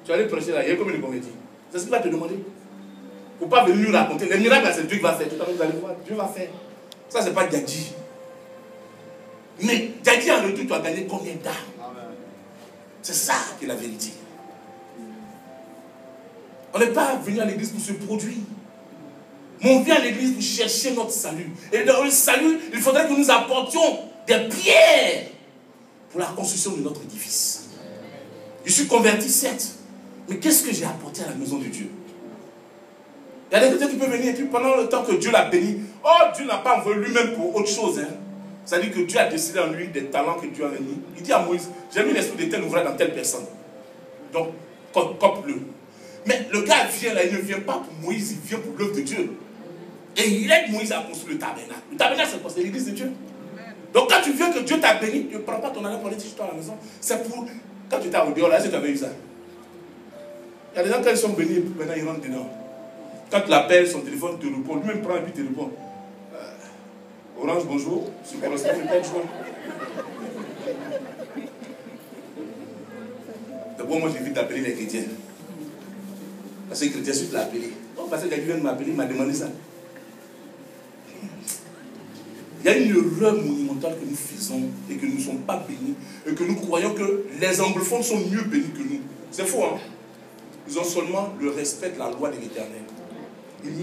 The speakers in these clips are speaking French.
Tu vas aller prêcher là, il y a combien de convertis? C'est ce qu'il va te demander. Il ne faut pas venir nous raconter. Les miracles, c'est Dieu qui va faire. Tout à l'heure, vous allez voir, Dieu va faire. Ça, ce n'est pas Djadji. Mais Djadji, en retour, tu as gagné combien d'âmes? C'est ça qui est la vérité. On n'est pas venu à l'église pour se produire. Mais on vient à l'église pour chercher notre salut. Et dans le salut, il faudrait que nous apportions des pierres pour la construction de notre édifice. Je suis converti, certes. Mais qu'est-ce que j'ai apporté à la maison de Dieu? Il y a des chrétiens qui peuvent venir et puis pendant le temps que Dieu l'a béni, oh, Dieu n'a pas envoyé lui-même pour autre chose. Hein. C'est-à-dire que Dieu a décidé en lui des talents que Dieu a mis. Il dit à Moïse, j'ai mis l'esprit de tel ouvrage dans telle personne. Donc, cope-le. Mais le gars vient là, il ne vient pas pour Moïse, il vient pour l'œuvre de Dieu. Et il aide Moïse à construire le tabernacle. Le tabernacle, c'est quoi? C'est l'église de Dieu. Donc quand tu viens que Dieu t'a béni, tu ne prends pas ton argent pour aller chez toi à la maison. C'est pour, quand tu étais au dehors, là, est-ce que tu avais eu ça? Il y a des gens, quand ils sont bénis, maintenant ils rentrent dedans. Quand tu l'appelles, son téléphone te répond, lui-même prend et puis te répond. Orange, bonjour, c'est pour l'instant, je pas de choix. D'abord, moi, j'évite d'appeler les chrétiens. Parce que les chrétiens, je l'ai appelé. Oh, parce que quelqu'un vient de m'appeler, il m'a demandé ça. Il y a une erreur monumentale que nous faisons et que nous ne sommes pas bénis et que nous croyons que les anglophones sont mieux bénis que nous. C'est faux, hein? Ils ont seulement le respect de la loi de l'Éternel. Ils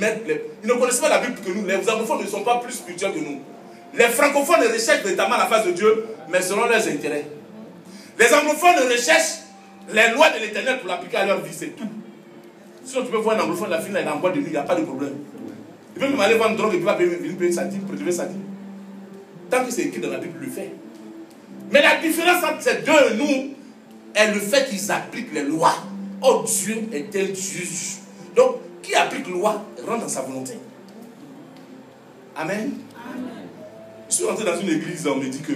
ne connaissent pas la Bible que nous. Les anglophones ne sont pas plus spirituels que nous. Les francophones recherchent véritablement la face de Dieu, mais selon leurs intérêts. Les anglophones recherchent les lois de l'Éternel pour l'appliquer à leur vie, c'est tout. Sinon, tu peux voir un anglophone, la fille, là, il est en boîte de nuit, il n'y a pas de problème. Il peut même aller vendre drogue et puis il va payer sa dîme, prélever sa dîme. Tant que c'est écrit dans la Bible, il le fait. Mais la différence entre ces deux et nous est le fait qu'ils appliquent les lois. Oh, Dieu est un juge. Donc, qui applique la loi rentre dans sa volonté. Amen. Amen. Je suis rentré dans une église, on me dit que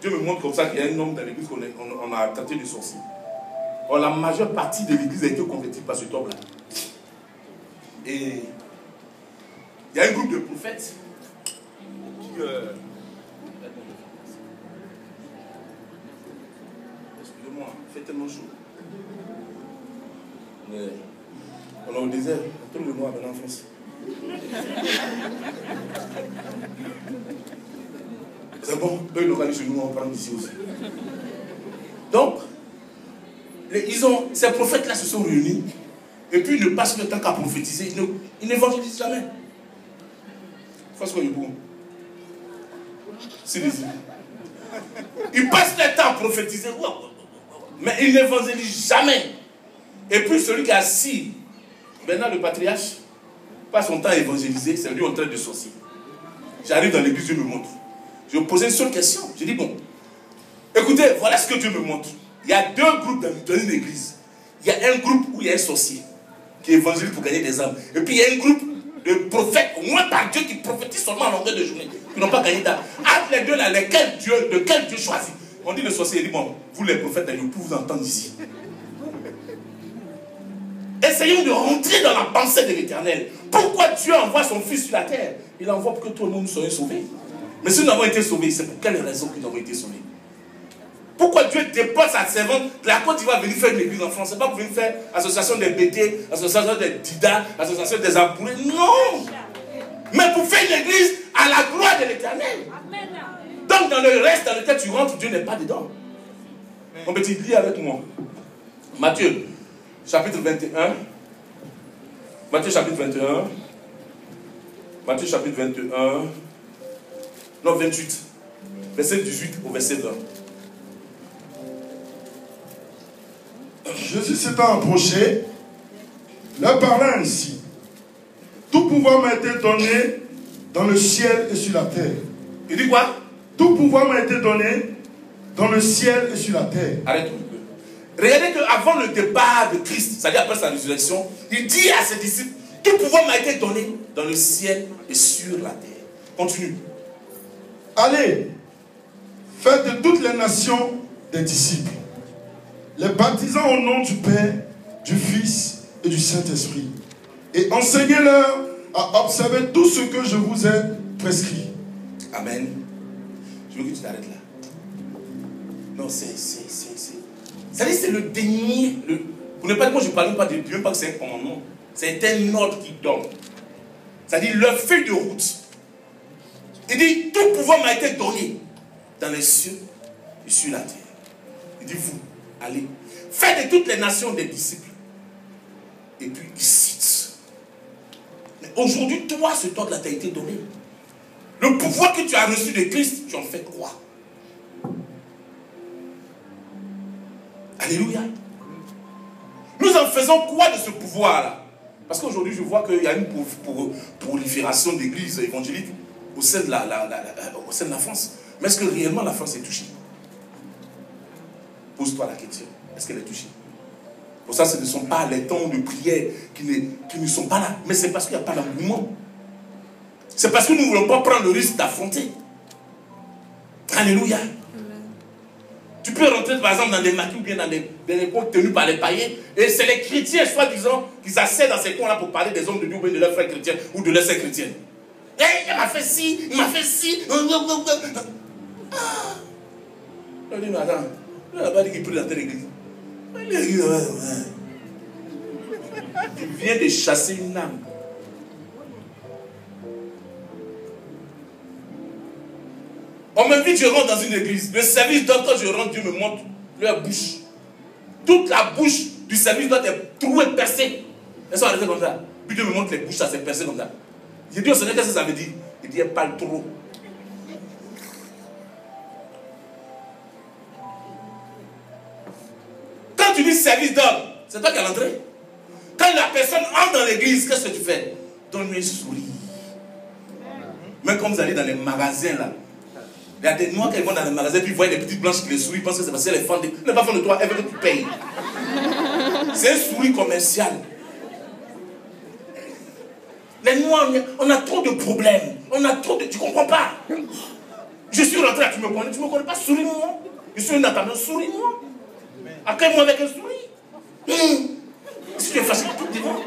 Dieu me montre comme ça qu'il y a un homme dans l'église qu'on a traité de sorcier. Or, la majeure partie de l'église a été convertie par cet homme-là. Et il y a un groupe de prophètes qui... Excusez-moi, il fait tellement chaud. On est au désert, tout le mois maintenant en France. C'est bon, eux ils localisent chez nous, on prend d'ici aussi. Donc, ces prophètes-là se sont réunis, et puis ils ne passent le temps qu'à prophétiser, ils n'évangélisent jamais. Faut ce qu'on est bon. C'est les ils passent le temps à prophétiser, mais ils n'évangélisent jamais. Et puis celui qui est assis, maintenant le patriarche, passe son temps à évangéliser, c'est lui en train de sorcier. J'arrive dans l'église, Dieu me montre. Je me posais une seule question. Je dis, bon, écoutez, voilà ce que Dieu me montre. Il y a deux groupes dans une église. Il y a un groupe où il y a un sorcier qui évangélise pour gagner des âmes. Et puis il y a un groupe de prophètes, au moins par Dieu, qui prophétisent seulement en longueur de journée, qui n'ont pas gagné d'âmes. Entre les deux là, de quel Dieu choisit? On dit le sorcier, il dit, bon, vous les prophètes, je peux vous entendre ici. Essayons de rentrer dans la pensée de l'Éternel. Pourquoi Dieu envoie son Fils sur la terre? Il envoie pour que tout le monde soit sauvé. Mais si nous avons été sauvés, c'est pour quelle raison que nous avons été sauvés? Pourquoi Dieu dépose sa servante de la Côte d'Ivoire venir faire une église en France? Ce n'est pas pour venir faire association des BT, association des Dida, association des Amoureux. Non! Mais pour faire une église à la gloire de l'Éternel. Donc dans le reste dans lequel tu rentres, Dieu n'est pas dedans. Mon petit, lis avec moi. Matthieu, chapitre 21. Matthieu, chapitre 21. Matthieu, chapitre 21. Non, 28. Verset 18 au verset 20. Jésus s'étant approché, leur parla ainsi. Tout pouvoir m'a été donné dans le ciel et sur la terre. Il dit quoi? Tout pouvoir m'a été donné dans le ciel et sur la terre. Arrête un peu. Regardez qu'avant le départ de Christ, c'est-à-dire après sa résurrection, il dit à ses disciples, tout pouvoir m'a été donné dans le ciel et sur la terre. Continue. Allez, faites de toutes les nations des disciples, les baptisant au nom du Père, du Fils et du Saint-Esprit, et enseignez-leur à observer tout ce que je vous ai prescrit. Amen. Je veux que tu t'arrêtes là. Non, c'est le dernier, Pour ne pas dire, moi je ne parle même pas de Dieu, pas que c'est un commandement. C'est un ordre qui donne. C'est-à-dire leur feuille de route. Il dit, tout pouvoir m'a été donné dans les cieux et sur la terre. Il dit, vous, allez, faites de toutes les nations des disciples. Et puis il cite. Mais aujourd'hui, toi, ce ordre-là t'a été donné. Le pouvoir que tu as reçu de Christ, tu en fais quoi? Alléluia. Nous en faisons quoi de ce pouvoir-là? Parce qu'aujourd'hui, je vois qu'il y a une prolifération d'églises évangéliques au sein de la France. Mais est-ce que réellement la France est touchée? Pose-toi la question. Est-ce qu'elle est touchée? Pour ça, ce ne sont pas les temps de prière qui ne sont pas là. Mais c'est parce qu'il n'y a pas d'engouement. C'est parce que nous ne voulons pas prendre le risque d'affronter. Alléluia. Tu peux rentrer par exemple dans des maquis ou bien dans des coins tenus par les païens. Et c'est les chrétiens, soi-disant, qui s'assèdent dans ces coins-là pour parler des hommes de Dieu ou bien de leurs frères chrétiens ou de leurs sœurs chrétiennes. Hey, il m'a fait ci, il m'a fait ci. Ah. On dit, mais attends, il n'a pas dit qu'il prie dans telle église. Tu viens de chasser une âme. On m'invite, je rentre dans une église. Le service d'ordre, quand je rentre, Dieu me montre leur bouche. Toute la bouche du service d'ordre est trouée, percée. Elles sont arrêtées comme ça. Puis Dieu me montre les bouches, ça s'est percé comme ça. J'ai dit au Seigneur, qu'est-ce que ça veut dire? Il dit, elle parle trop. Quand tu dis service d'ordre, c'est toi qui as l'entrée. Quand la personne entre dans l'église, qu'est-ce que tu fais? Donne-lui un sourire. Même comme vous allez dans les magasins là. Il y a des noirs qui vont dans les magasins puis ils voient des petites blanches qui les sourient, ils pensent que c'est parce qu'elles les font. Elle n'est pas fan de toi, elle veut que tu payes. C'est un sourire commercial. Les noirs, on a trop de problèmes. On a trop de... Tu ne comprends pas. Je suis rentré là, tu me connais pas, souris-moi. Je suis une attendante, souris-moi. Accueille-moi avec un sourire. Si tu es fâché, tout devant.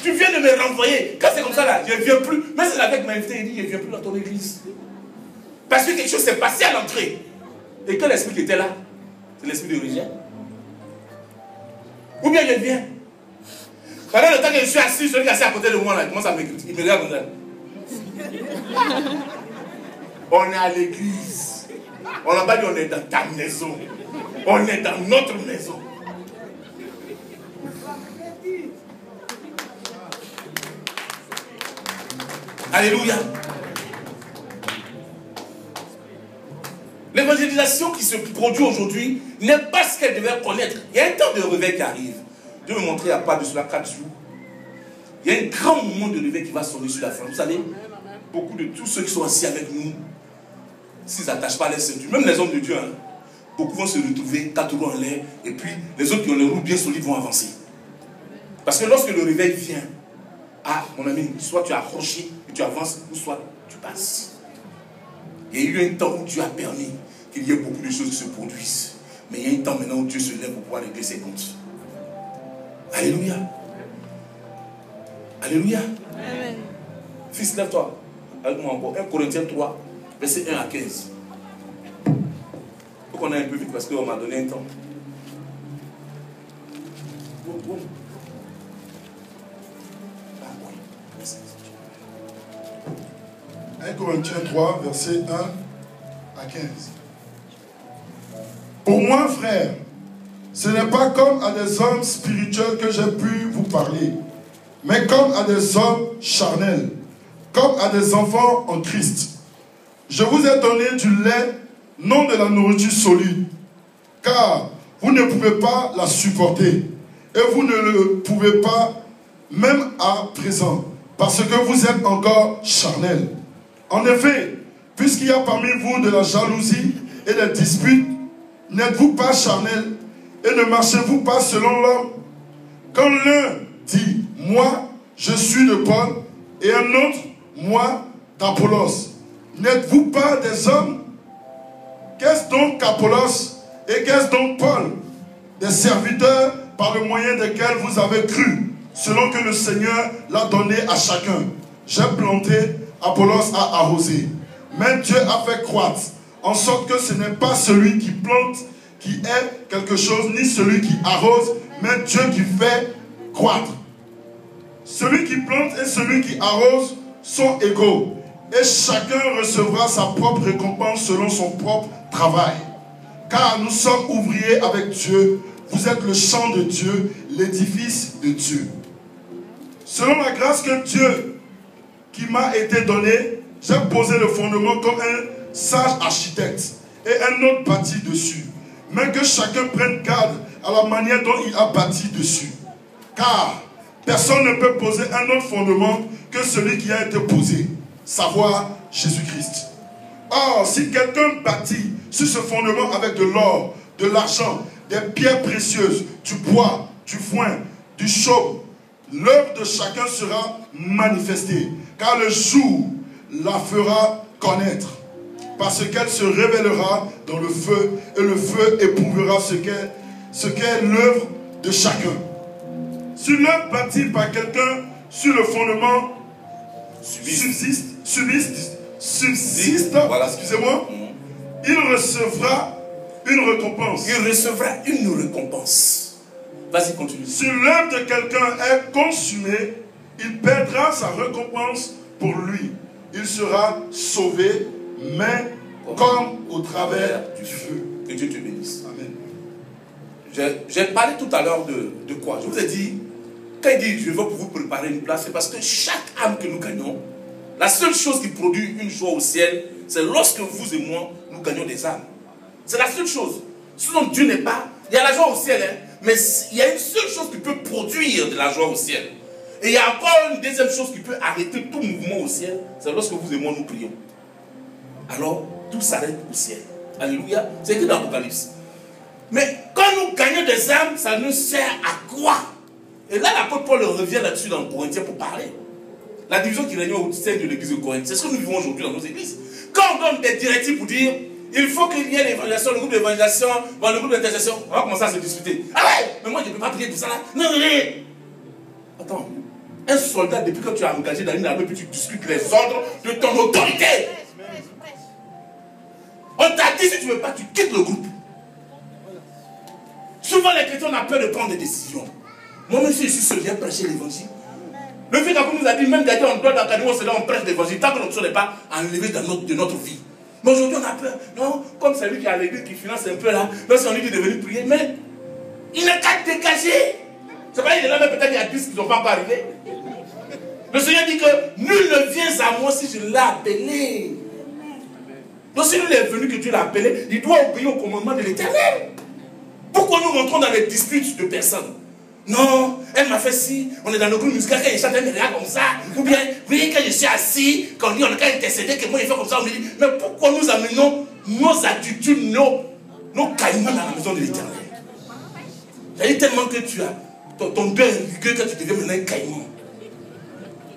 Tu viens de me renvoyer. Quand c'est comme ça là, je ne viens plus. Mais c'est avec ma invité, il dit, je ne viens plus dans ton église. Parce que quelque chose s'est passé à l'entrée. Et quel esprit qui était là? C'est l'esprit de rejet. Ou bien je viens. Pendant le temps que je suis assis, celui qui est assis à côté de moi là, il commence à m'écouter. Il me regarde comme ça. On est à l'église. On n'a pas dit on est dans ta maison. On est dans notre maison. Alléluia. L'évangélisation qui se produit aujourd'hui n'est pas ce qu'elle devait connaître. Il y a un temps de réveil qui arrive. Dieu me montrait il n'y a pas de cela 4 jours. Il y a un grand moment de réveil qui va sonner sur la France. Vous savez, beaucoup de tous ceux qui sont assis avec nous, s'ils n'attachent pas les ceintures, même les hommes de Dieu, hein, beaucoup vont se retrouver 4 roues en l'air, et puis les autres qui ont les roues bien solides vont avancer. Parce que lorsque le réveil vient, ah, mon ami, soit tu as accroché et tu avances, ou soit tu passes. Il y a eu un temps où Dieu a permis qu'il y ait beaucoup de choses qui se produisent. Mais il y a un temps maintenant où Dieu se lève pour pouvoir régler ses comptes. Alléluia. Alléluia. Amen. Fils, lève-toi. Avec moi encore. 1 Corinthiens 3, verset 1 à 15. Il faut qu'on aille un peu vite parce qu'on m'a donné un temps. 1 Corinthiens 3, verset 1 à 15. Pour moi, frère, ce n'est pas comme à des hommes spirituels que j'ai pu vous parler, mais comme à des hommes charnels, comme à des enfants en Christ. Je vous ai donné du lait, non de la nourriture solide, car vous ne pouvez pas la supporter, et vous ne le pouvez pas même à présent, parce que vous êtes encore charnels. En effet, puisqu'il y a parmi vous de la jalousie et des disputes, n'êtes-vous pas charnels et ne marchez-vous pas selon l'homme? Quand l'un dit « Moi, je suis de Paul » et un autre « Moi, d'Apollos », n'êtes-vous pas des hommes? Qu'est-ce donc qu'Apollos et qu'est-ce donc Paul? Des serviteurs par le moyen desquels vous avez cru, selon que le Seigneur l'a donné à chacun. J'ai planté, Apollos a arrosé, mais Dieu a fait croître, en sorte que ce n'est pas celui qui plante qui est quelque chose, ni celui qui arrose, mais Dieu qui fait croître. Celui qui plante et celui qui arrose sont égaux, et chacun recevra sa propre récompense selon son propre travail. Car nous sommes ouvriers avec Dieu, vous êtes le champ de Dieu, l'édifice de Dieu. Selon la grâce que Dieu qui m'a été donnée, j'ai posé le fondement comme un sage architecte et un autre bâti dessus. Mais que chacun prenne garde à la manière dont il a bâti dessus. Car personne ne peut poser un autre fondement que celui qui a été posé, savoir Jésus-Christ. Or, si quelqu'un bâtit sur ce fondement avec de l'or, de l'argent, des pierres précieuses, du bois, du foin, du chaume, l'œuvre de chacun sera manifestée, car le jour la fera connaître, parce qu'elle se révélera dans le feu, et le feu éprouvera ce qu'est l'œuvre de chacun. Si l'œuvre bâtie par quelqu'un sur le fondement subsiste, voilà, excusez-moi, il recevra une récompense. Il recevra une récompense. Vas-y, continue. Si l'œuvre de quelqu'un est consumée, il perdra sa récompense pour lui. Il sera sauvé, mais comme au travers du feu. Que Dieu te bénisse. Amen. J'ai parlé tout à l'heure de quoi? Je vous ai dit, quand il dit je veux pour vous préparer une place, c'est parce que chaque âme que nous gagnons, la seule chose qui produit une joie au ciel, c'est lorsque vous et moi, nous gagnons des âmes. C'est la seule chose. Sinon Dieu n'est pas. Il y a la joie au ciel, hein, mais il y a une seule chose qui peut produire de la joie au ciel. Et il y a encore une deuxième chose qui peut arrêter tout mouvement au ciel, c'est lorsque vous et moi nous prions. Alors, tout s'arrête au ciel. Alléluia. C'est écrit dans l'Apocalypse. Mais quand nous gagnons des âmes, ça nous sert à quoi? Et là, l'apôtre Paul revient là-dessus dans le Corinthiens pour parler. La division qui régnait au sein de l'église de Corinthe, c'est ce que nous vivons aujourd'hui dans nos églises. Quand on donne des directives pour dire il faut qu'il y ait l'évangélisation, le groupe d'évangélisation, le groupe d'intercession, on va commencer à se discuter. Ah ouais, mais moi je ne peux pas prier pour ça là. Non, non, non. Attends, un soldat, depuis que tu as engagé dans une armée, puis tu discutes les ordres de ton autorité. On t'a dit si tu ne veux pas, tu quittes le groupe. Souvent les chrétiens ont peur de prendre des décisions. Moi-même, si je suis seul, j'ai prêché l'évangile. Le fait qu'on nous a dit, même d'ailleurs, on doit dans on prêche l'évangile, tant que l'option n'est pas enlevée de notre vie. Mais aujourd'hui, on a peur. Non, comme c'est lui qui a l'église qui finance un peu là, même si on lui dit de venir prier, mais il n'a qu'à dégager. C'est pas, il est là, mais peut-être il y a 10 qui ne sont pas encore arrivés. Le Seigneur dit que nul ne vient à moi si je l'ai appelé. Donc si lui est venu, que Dieu l'a appelé, il doit obéir au commandement de l'Éternel. Pourquoi nous rentrons dans les disputes de personnes? Non, elle m'a fait ci, on est dans le groupe musical, quand il chante, elle me regarde comme ça. Ou bien, oui, quand je suis assis, quand on dit on a qu'à intercéder, que moi il fait comme ça, on me dit, mais pourquoi nous amenons nos attitudes, nos caïmans dans la maison de l'Éternel? Il y a eu tellement que tu as, ton deuil est rigueux que tu deviens maintenant un caïman.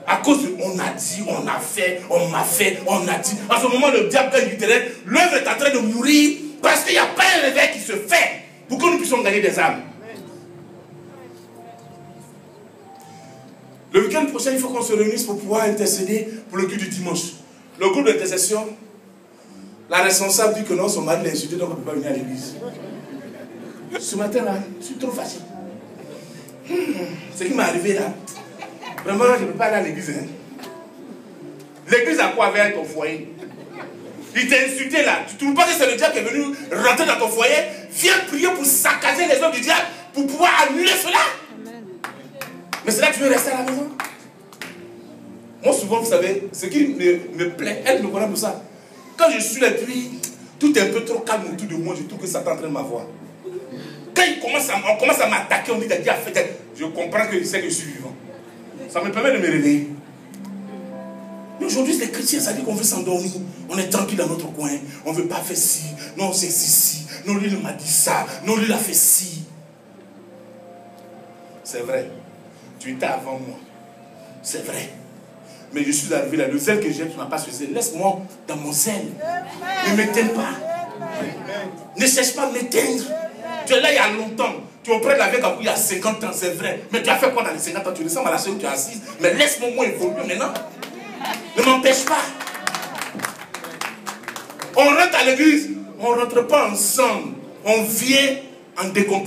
À cause de on a dit, on a fait, on m'a fait, on a dit. En ce moment, le diable gagne du terrain, l'œuvre est en train de mourir parce qu'il n'y a pas un réveil qui se fait pour que nous puissions gagner des âmes. Le week-end prochain, il faut qu'on se réunisse pour pouvoir intercéder pour le culte du dimanche. Le groupe d'intercession, la responsable dit que non, son mari l'a insulté, donc on ne peut pas venir à l'église. Ce matin-là, je suis trop fâché. Ce qui m'est arrivé là, vraiment, je ne peux pas aller à l'église. Hein. L'église a quoi avec ton foyer? Il t'a insulté là. Tu ne trouves pas que c'est le diable qui est venu rentrer dans ton foyer? Viens prier pour saccager les œuvres du diable, pour pouvoir annuler cela. Mais c'est là que tu veux rester à la maison. Moi, souvent, vous savez, ce qui me plaît, elle me connaît pour ça. Quand je suis là, puis tout est un peu trop calme autour de moi, je trouve que Satan est en train de m'avoir. Quand on commence à m'attaquer, on dit que Dieu a fait, je comprends qu'il sait que je suis vivant. Ça me permet de me réveiller. Mais aujourd'hui, les chrétiens, ça dit qu'on veut s'endormir. On est tranquille dans notre coin. On ne veut pas faire ci. Non, c'est ci. Non, lui, il m'a dit ça. Non, lui, il a fait ci. C'est vrai. Tu étais avant moi. C'est vrai. Mais je suis arrivé là. Le zèle que j'ai, tu n'as pas ce zèle. Laisse-moi dans mon zèle. Ne m'éteins pas. Ne cherche pas à m'éteindre. Tu es là il y a longtemps. Tu es près de la vieille il y a 50 ans, c'est vrai. Mais tu as fait quoi dans les 50 ans? Tu ressembles à la chaise où tu es assise. Mais laisse-moi moi évoluer maintenant. Ne m'empêche pas. On rentre à l'église. On ne rentre pas ensemble. On vient en décomposition.